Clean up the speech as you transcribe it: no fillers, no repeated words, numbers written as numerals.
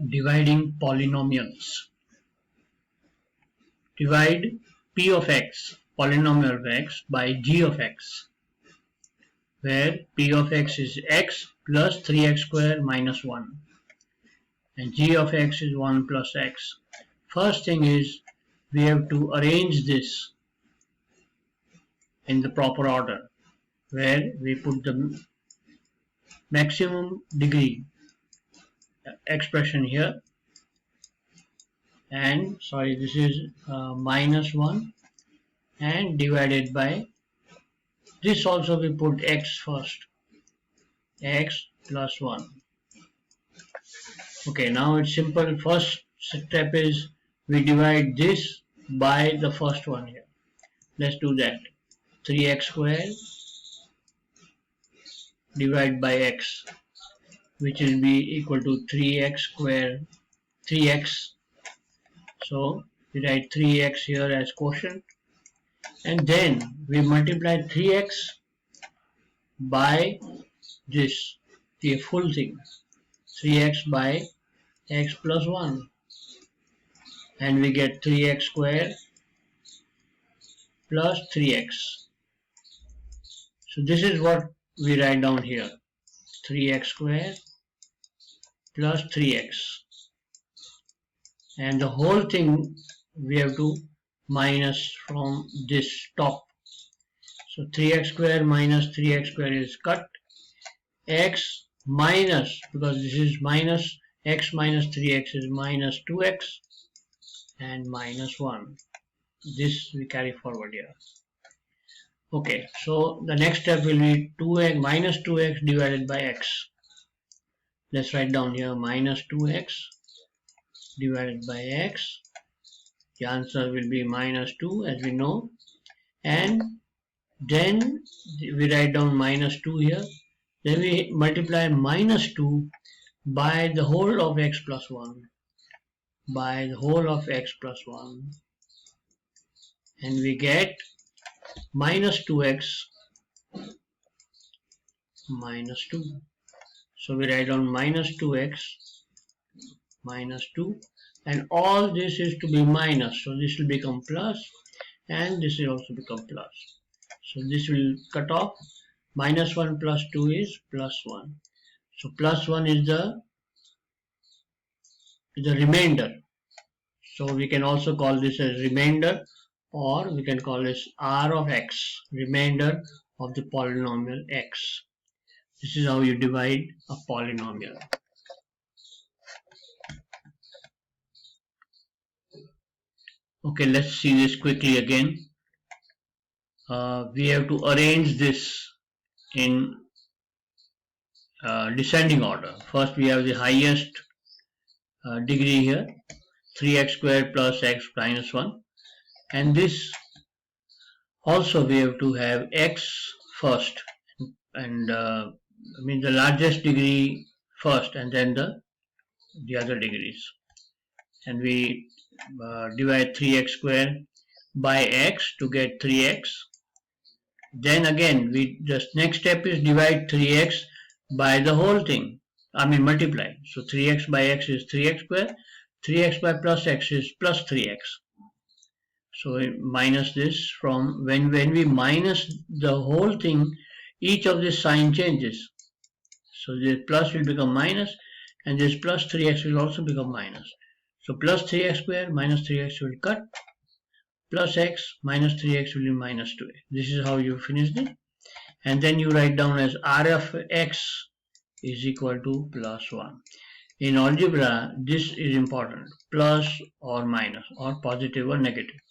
Dividing polynomials. Divide p of x, polynomial of x, by g of x, where p of x is x plus 3x squared minus 1 and g of x is 1 plus x. First thing is we have to arrange this in the proper order, where we put the maximum degree expression here, and this is minus 1 and divided by this. Also we put x first, x plus 1. Okay, now it's simple. First step is we divide this by the first one here. Let's do that. 3x squared divided by x, which will be equal to 3x squared, 3x. So we write 3x here as quotient, and then we multiply 3x by this, the full thing, 3x by x plus 1, and we get 3x squared plus 3x. So this is what we write down here, 3x squared plus 3x, and the whole thing we have to minus from this top. So 3x squared minus 3x squared is cut, x minus, because this is minus, x minus 3x is minus 2x, and minus 1. This we carry forward here. Okay, so the next step will be 2x minus 2x divided by x. Let's write down here minus 2x divided by x. The answer will be minus 2, as we know, and then we write down minus 2 here. Then we multiply minus 2 by the whole of x plus 1, by the whole of x plus 1, and we get minus 2x minus 2. So we write down minus 2x minus 2, and all this is to be minus, so this will become plus, and this will also become plus. So this will cut off. Minus 1 plus 2 is plus 1. So plus 1 is the remainder. So we can also call this as remainder, or we can call this r of x, remainder of the polynomial x. This is how you divide a polynomial. Okay, let's see this quickly again. We have to arrange this in descending order. First we have the highest degree here, 3x squared plus x minus 1, and this also we have to have x first, and the largest degree first, and then the other degrees, and we divide 3x squared by x to get 3x. Then again next step is divide 3x by the whole thing, multiply. So 3x by x is 3x squared, 3x by plus x is plus 3x. So we minus this. From when we minus the whole thing, each of this sign changes. So this plus will become minus, and this plus 3x will also become minus. So plus 3x squared minus 3x will cut, plus x minus 3x will be minus 2x. This is how you finish it, and then you write down as r of x is equal to plus 1. In algebra, this is important, plus or minus, or positive or negative.